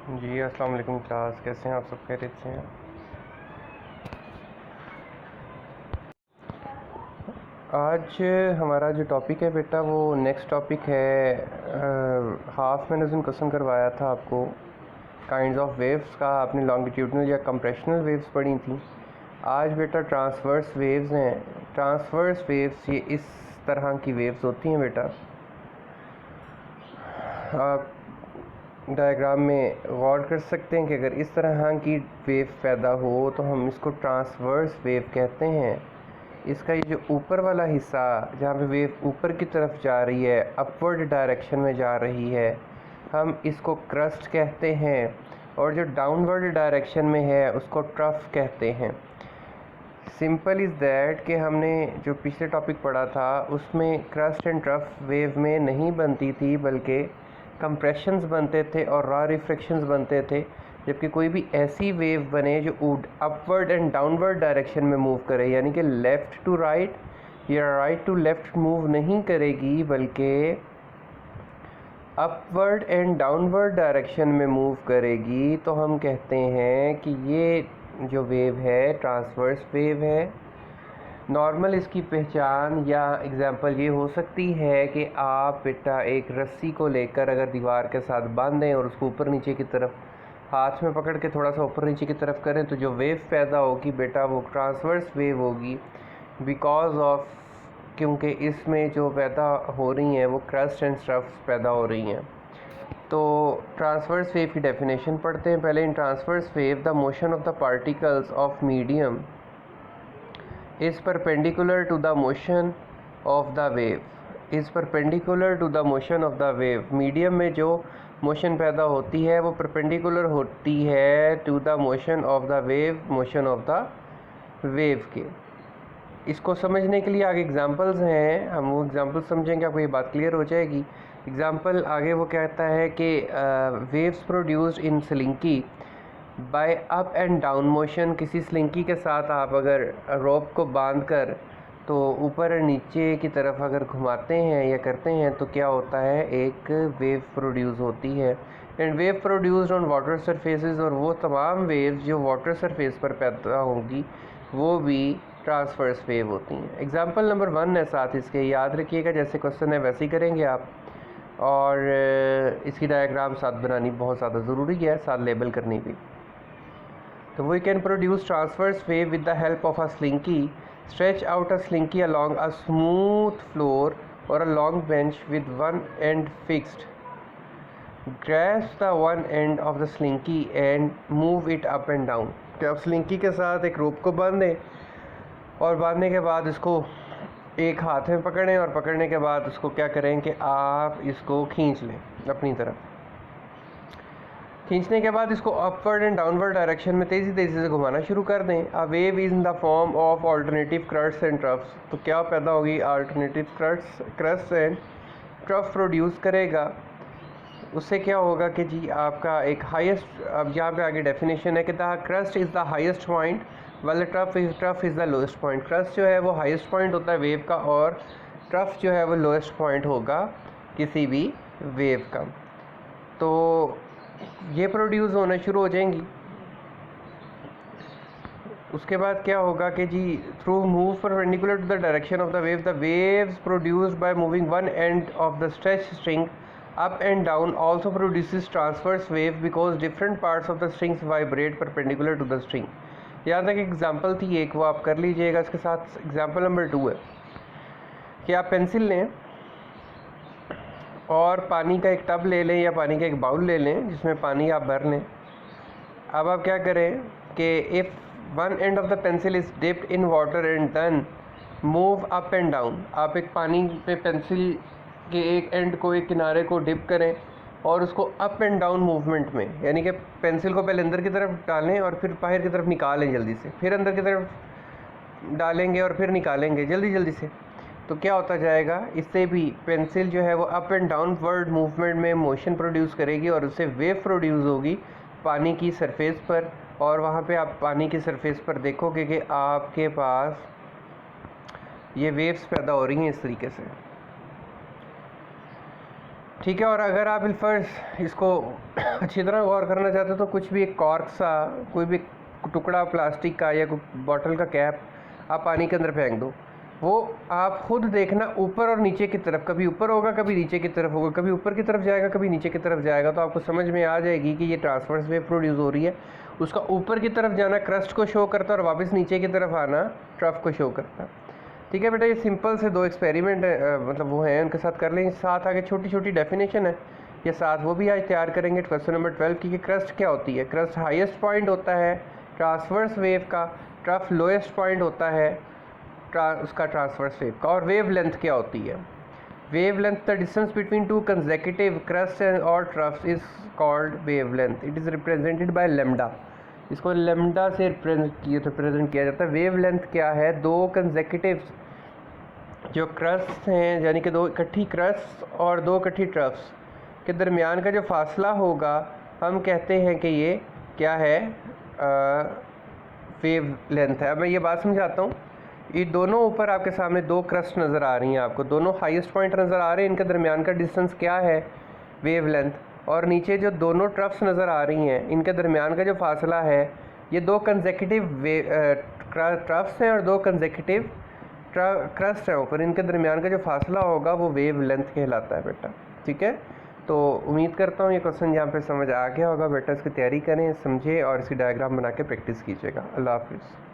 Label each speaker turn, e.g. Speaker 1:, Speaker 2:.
Speaker 1: जी अस्सलाम वालेकुम क्लास, कैसे हैं आप? सब खैरियत से हैं? आज हमारा जो टॉपिक है बेटा वो नेक्स्ट टॉपिक है। हाफ मैंने उस दिन क्वेश्चन करवाया था आपको, काइंड्स ऑफ वेव्स का। आपने लॉन्गिट्यूडनल या कंप्रेशनल वेव्स पढ़ी थी। आज बेटा ट्रांसवर्स वेव्स हैं। ट्रांसवर्स वेव्स ये इस तरह की वेव्स होती हैं बेटा। आप डायग्राम में गौर कर सकते हैं कि अगर इस तरह की वेव पैदा हो तो हम इसको ट्रांसवर्स वेव कहते हैं। इसका ये जो ऊपर वाला हिस्सा जहाँ पे वेव ऊपर की तरफ जा रही है, अपवर्ड डायरेक्शन में जा रही है, हम इसको क्रस्ट कहते हैं। और जो डाउनवर्ड डायरेक्शन में है उसको ट्रफ कहते हैं। सिंपल इज़ दैट कि हमने जो पिछले टॉपिक पढ़ा था उसमें क्रस्ट एंड ट्रफ वेव में नहीं बनती थी, बल्कि कंप्रेशंस बनते थे और रॉ रिफ्रैक्शंस बनते थे। जबकि कोई भी ऐसी वेव बने जो अपवर्ड एंड डाउनवर्ड डायरेक्शन में मूव करे, यानी कि लेफ़्ट टू राइट या राइट टू लेफ़्ट मूव नहीं करेगी, बल्कि अपवर्ड एंड डाउनवर्ड डायरेक्शन में मूव करेगी, तो हम कहते हैं कि ये जो वेव है ट्रांसवर्स वेव है। नॉर्मल इसकी पहचान या एग्जांपल ये हो सकती है कि आप बेटा एक रस्सी को लेकर अगर दीवार के साथ बांधें और उसको ऊपर नीचे की तरफ हाथ में पकड़ के थोड़ा सा ऊपर नीचे की तरफ करें, तो जो वेव पैदा होगी बेटा वो ट्रांसवर्स वेव होगी। बिकॉज ऑफ क्योंकि इसमें जो पैदा हो रही हैं वो क्रस्ट एंड स्ट्रफ्स पैदा हो रही हैं। तो ट्रांसवर्स वेव की डेफिनेशन पढ़ते हैं पहले। In transverse wave the motion of the particles of medium is perpendicular to the motion of the wave is perpendicular to the motion of the wave। Medium में जो मोशन पैदा होती है वो परपेंडिकुलर होती है to the motion of the wave, motion of the wave के। इसको समझने के लिए आगे एग्जांपल्स हैं, हम वो एग्जांपल समझेंगे, आपको ये बात क्लियर हो जाएगी। एग्जांपल आगे वो कहता है कि waves produced in slinky bye up and down motion. किसी स्लिंकी के साथ आप अगर रोप को बांध कर तो ऊपर और नीचे की तरफ अगर घुमाते हैं या करते हैं तो क्या होता है, एक वेव प्रोड्यूस होती है। And wave produced on water surfaces, और वो तमाम वेव्स जो वाटर सरफेस पर पैदा होंगी वो भी ट्रांसवर्स वेव होती हैं। एग्जांपल नंबर 1 है, साथ इसके याद रखिएगा, जैसे क्वेश्चन है वैसे ही करेंगे आप। और इसकी डायग्राम साथ बनानी बहुत ज़्यादा ज़रूरी है, साथ लेबल करनी भी। So we can produce transverse wave with the help of a slinky. Stretch out a slinky along a smooth floor or a long bench with one end fixed. Grasp the one end of the slinky and move it up and down. कि आप slinky के साथ एक रोप को बांधें और बांधने के बाद इसको एक हाथ में पकड़ें, और पकड़ने के बाद उसको क्या करें कि आप इसको खींच लें अपनी तरफ। खींचने के बाद इसको अपवर्ड एंड डाउनवर्ड डायरेक्शन में तेज़ी तेज़ी से घुमाना शुरू कर दें। A wave is in the form of alternative crust and troughs. तो क्या पैदा होगी, alternative crust and trough produce करेगा। उससे क्या होगा कि जी आपका एक हाईएस्ट, अब यहाँ पे आगे डेफिनेशन है कि the crest is the highest point वाले trough is the lowest point. Crest जो है वो हाईएस्ट पॉइंट होता है वेव का, और ट्रफ जो है वो लोएस्ट पॉइंट होगा किसी भी वेव का। तो ये प्रोड्यूस होना शुरू हो जाएंगी। उसके बाद क्या होगा कि जी through move perpendicular to the direction of the wave, the waves produced by moving one end of the stretch string up and down also produces transverse wave because different parts of the strings vibrate perpendicular to the string. यहाँ तक example थी एक, वो आप कर लीजिएगा। इसके साथ एग्जाम्पल नंबर 2 है कि आप पेंसिल लें और पानी का एक टब ले लें या पानी का एक बाउल ले लें जिसमें पानी आप भर लें। अब आप क्या करें कि if one end of the pencil is dipped in water and then move up and down. आप एक पानी पे पेंसिल के एक एंड को, एक किनारे को डिप करें और उसको अप एंड डाउन मूवमेंट में, यानी कि पेंसिल को पहले अंदर की तरफ डालें और फिर बाहर की तरफ निकालें जल्दी से, फिर अंदर की तरफ डालेंगे और फिर निकालेंगे जल्दी जल्दी से। तो क्या होता जाएगा, इससे भी पेंसिल जो है वो अप एंड डाउनवर्ड मूवमेंट में मोशन प्रोड्यूस करेगी और उससे वेव प्रोड्यूस होगी पानी की सरफेस पर। और वहाँ पे आप पानी की सरफेस पर देखोगे कि आपके पास ये वेव्स पैदा हो रही हैं इस तरीके से। ठीक है। और अगर आप फर्स्ट इसको अच्छी तरह गौर करना चाहते हो तो कुछ भी एक कॉर्क सा, कोई भी टुकड़ा प्लास्टिक का या कोई बॉटल का कैप आप पानी के अंदर फेंक दो, वो आप खुद देखना ऊपर और नीचे की तरफ, कभी ऊपर होगा कभी नीचे की तरफ होगा, कभी ऊपर की तरफ जाएगा कभी नीचे की तरफ जाएगा, तो आपको समझ में आ जाएगी कि ये ट्रांसवर्स वेव प्रोड्यूस हो रही है। उसका ऊपर की तरफ जाना क्रस्ट को शो करता है और वापस नीचे की तरफ आना ट्रफ को शो करता है। ठीक है बेटा, ये सिंपल से 2 एक्सपेरिमेंट मतलब वो हैं, उनके साथ कर लें। साथ आगे छोटी छोटी डेफिनेशन है, ये साथ वो भी आज तैयार करेंगे। क्वेश्चन नंबर 12 की, क्रस्ट क्या होती है। क्रस्ट हाईएस्ट पॉइंट होता है ट्रांसवर्स वेव का, ट्रफ लोएस्ट पॉइंट होता है उसका ट्रांसवर्स वेव का। और वेव लेंथ क्या होती है। Wavelength, the distance between 2 consecutive crest और troughs is called wavelength. It is represented by lambda. इसको लेमडा से रिप्रेजेंट किया जाता है। वेव लेंथ क्या है, 2 कंसेक्यूटिव जो क्रस्ट हैं, यानी कि 2 इकट्ठी क्रस्ट और 2 इकट्ठी ट्रफ्स के दरमियान का जो फासला होगा, हम कहते हैं कि ये क्या है, वेव लेंथ है। अब मैं ये बात समझाता हूँ। ये दोनों ऊपर आपके सामने 2 क्रस्ट नज़र आ रही हैं, आपको दोनों हाईएस्ट पॉइंट नज़र आ रहे हैं, इनके दरमियान का डिस्टेंस क्या है, वेव लेंथ। और नीचे जो दोनों ट्रफ्स नज़र आ रही हैं, इनके दरमियान का जो फासला है, ये 2 कंसेक्यूटिव ट्रफ्स हैं और 2 कंसेक्यूटिव क्रस्ट है ऊपर, इनके दरमियान का जो फासला होगा वो वेव लेंथ कहलाता है बेटा। ठीक है, तो उम्मीद करता हूँ ये क्वेश्चन यहाँ पे समझ आ गया होगा बेटा। इसकी तैयारी करें, समझें और इसकी डायग्राम बना के प्रैक्टिस कीजिएगा। अल्लाह हाफिज़।